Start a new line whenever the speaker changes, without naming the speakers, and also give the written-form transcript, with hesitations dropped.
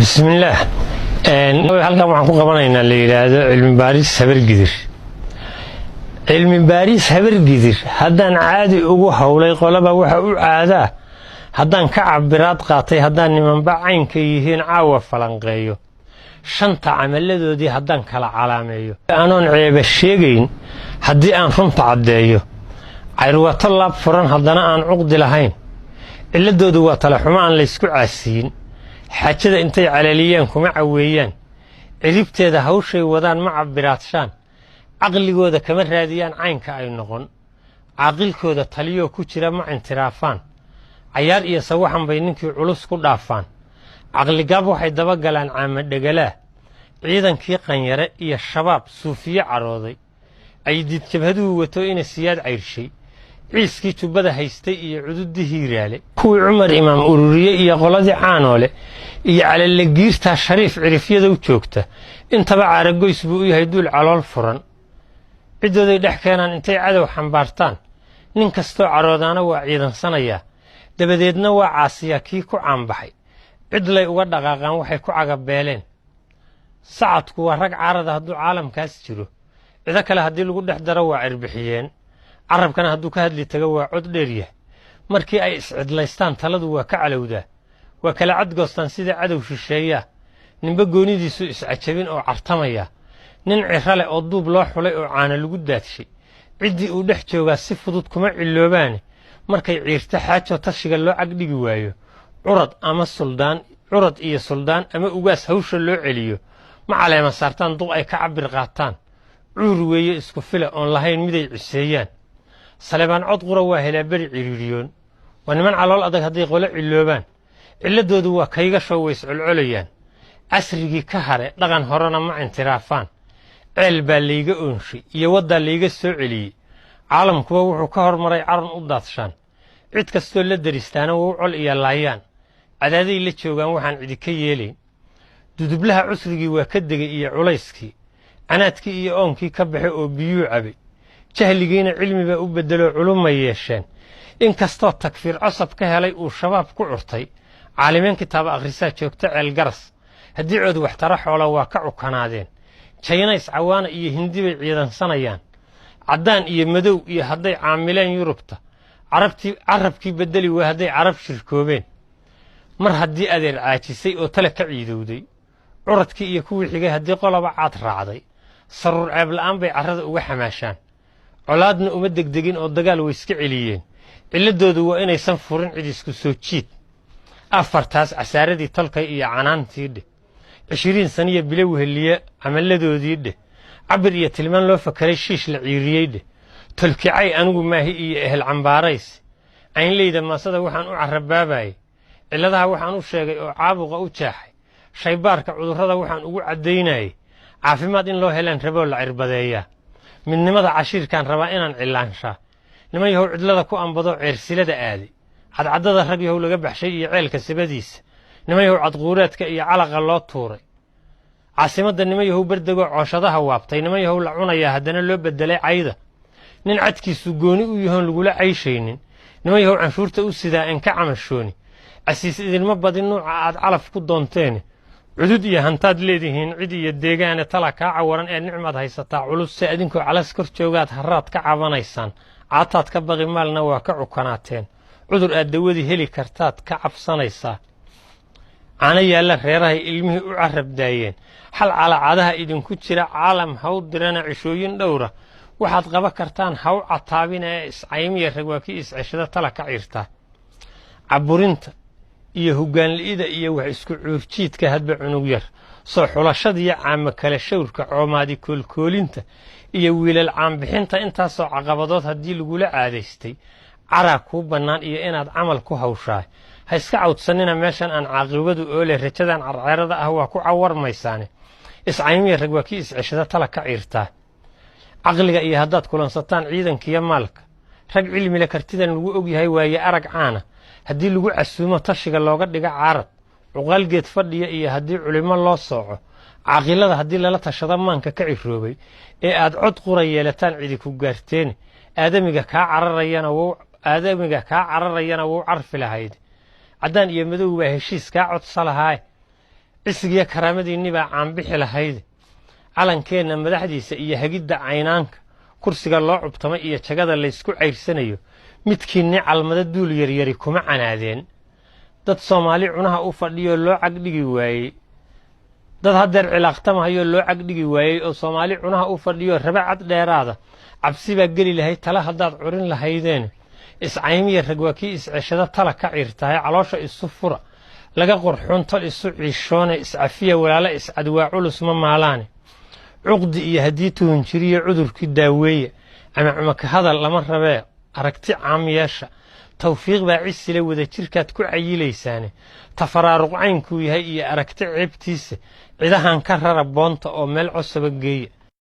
بسم الله. halkan waxaan ku qabanaynaa la yiraahdo cilmi baaris habar gidir. cilmi baaris habar gidir haddaan caadi ugu hawlay qolaba waxa uu caadaa haddaan ka cabiraad qaatay haddaan nimanba caynka yihiin caawa falanqeeyo shanta camaladoodii haddaan kala calaameeyo aanoon ceeba sheegayn haddii aan runta caddeeyo cayrwato laab furan haddana aan cuqdi lahayn ciladoodu waa tala xumo aan la isku caasiin xaajada intay calaaliyaan kuma caweeyaan ciribteeda hawshay wadaan ma cabiraadshaan caqligooda kama raadiyaan caynka ay noqon caaqilkooda taliyoo ku jira ma intiraafaan cayaar iyo sawaxan bay ninkii culus ku dhaafaan caqligaab waxay daba galaan caama dhegalaa ciidankii qanyare iyo shabaab suufiye carooday ay diidjabhaduhu wato ina siyaad cayrshay ciiskii jubbada haystay iyo cududii hiiraale kuwii cumar imaam ururiye iyo qoladii caanoole iyo calalagiirtaa shariif cirifyada u joogta intaba caaragoys buu u yahay duul calool furan ciddooday dhex keenaan intay cadow xambaartaan nin kastoo caroodaana waa ciidansanayaa dabadeedna waa caasiyaa kii ku caanbaxay cidlay uga dhaqaaqaan waxay ku cagabeeleen sacadku waa rag carada hadduu caalamkaas jiro cido kale haddii lagu dhex daro waa cirbixiyeen carabkana hadduu ka hadli tago waa cod dheeryah markii ay iscidlaystaan taladu waa ka calowdaa waa kala cadgoostaan sida cadow shisheeyaa ninba goonidiisu iscajabin oo cartamaya nin ciro leh oo duub loo xulay oo caana lagu daadshay ciddii uu dhex joogaa si fudud kuma ciloobaane markay ciirta xaajo tashiga loo cagdhigi waayo curad iyo suldaan ama ugaas hawsha loo celiyo ma caleema saartaan duq ay ka cabir qaataan cuur weeye isku fila oon lahayn miday ciseeyaan salebaan cod qura waa helaa beri ciriiriyoon waa niman calool adag hadday qolo ciloobaan ciladoodu waa kaygashow way iscolcolayaan casrigii ka hare dhaqan horena ma intiraafaan ceel baa layga oonshay iyo waddaa layga soo celiyey caalamkuba wuxuu ka hormaray caran u daadshaan cid kastoo la daristaana wou col iyo laayaan cadaaday la joogaan waxaan cidi ka yeelayn dudublaha cusrigii waa ka degay iyo culayskii canaadkii iyo oonkii ka baxay oo biyuu cabay jahligiina cilmibaa u beddeloo culumay yeesheen in kastoo takfiir cosab ka helay uu shabaab ku curtay caalimeen kitaaba akhrisaa joogta ceel garas haddii cood waxtara xoola waa ka cukanaadeen jaynays cawaana iyo hindi bay ciidansanayaan caddaan iyo madow iyo hadday caamileen yurubta carabkii beddeli waa hadday carab shirkoobeen mar haddii adeer caajisay oo tale ka ciidowday curadkii iyo kuwii xigay haddii qoloba caad raacday saruur ceeb la'aan bay carrada uga xamaashaan colaadna uma degdegin oo dagaal way iska celiyeen ciladoodu waa inaysan furin cid isku soo jiid afartaas casaaradii tolkay iyo canaantii dheh 20 saniya bilow heliye camaladoodii dheh cabir iyo tilmaan loo fakaray shiish la ciiriyey dheh tolkicay anigu maahi iyo ehel cambaarays aynleyda maasada waxaan u carabaabayay ciladaha waxaan u sheegay oo caabuqa u jaaxay shaybaarka cudurrada waxaan ugu caddaynayay caafimaad in loo helaan raboo la cirbadeeyaa midnimada cashiirkaan rabaa inaan cilaanshaa niman yahow cidlada ku ambado ceersilada aaday cadcaddada rag yahow laga baxshay iyo ceelka sabadiisa niman yahow cadquuraadka iyo calaqa loo tuuray caasimadda niman yahow berdegoo cooshadaha waabtay niman yahow la cunayaa haddana loo beddelay cayda nin cadkiisu gooni u yahoon lagula cayshaynin niman yahow canshuurta u sidaa en ka camashooni casiis idinma badin nuuca aad calaf ku doonteene cudud iyo hantaad leedihiin cid iyo deegaane tala kaa cawaran ee nicmaad haysataa culus se adinkoo calas kor joogaad harraad ka cabanaysaan caataad ka baqi maalna waa ka cukanaateen cudur aad dawadii heli kartaad ka cabsanaysaa caana yaalla reerahay ilmihii u carab daayeen xal calaacadaha idinku jira caalam haw dirana cishooyin dhowra waxaad qaba kartaan haw cataabina ee iscaymiya rag waa kii isceshada tala ka ciirtaa caburinta iyo hoggaanli'ida iyo wax isku cuurjiidka hadba cunug yar soo xulashadiiyo caama kale shawrka coomaadi koolkoolinta iyo wiilal caanbixinta intaasoo caqabadood haddii lagula caadaystay caraa kuu bannaan iyo inaad camal ku hawshaay ha iska cawdsanina meeshan aan caaqibadu oole rajadan carceerada ah waa ku cawarmaysaane iscaymiya rag waa kii isceshada tala ka ciirtaa caqliga iyo haddaad kulansataan ciidankiiyo maalka rag cilmile kartidan lagu og yahay waaye arag caana haddii lagu casuumo tashiga looga dhiga caarad cuqaalgeed fadhiya iyo haddii culimo loo sooco caaqilada haddii lala tashado maanka ka ciroobay ee aad cod qura yeelataan cidi ku gaarteene aadamiga kaa cararayana wuu carfi lahayd caddaan iyo madow baa heshiis kaa codsa lahaaye cisigiyo karaamadiinni baa caanbixi lahayde calankeenna madaxdiisa iyo hagidda caynaanka kursiga loo cubtamay iyo jagada laysku cayrsanayo midkiinni calmada duul yaryari kuma canaadeen dad Soomaali cunaha u fadhiyo loo cagdhigi waayey dad haddeer cilaaqtamahayo loo cagdhigi waayey oo Soomaali cunaha u fadhiyo rabacad dheeraada cabsi baa geli lahayd tala haddaad curin lahaydeen iscaymiya rag waa kii isceshada tala ka ciirtahay caloosha isu fura laga qorxoon tol isu ciishoone iscafiya walaala iscadwaa culus ma maalaane cuqdi iyo haddii tuhun jiriyo cudurkii daaweeye ama ka hadal lama rabee aragti caamiyeesha tawfiiq baa cisile wada jirkaad ku cayilaysaane tafaraaruq caynkuu yahay iyo aragti ceebtiisa cidahan ka rara boonta oo meel cosaba geeya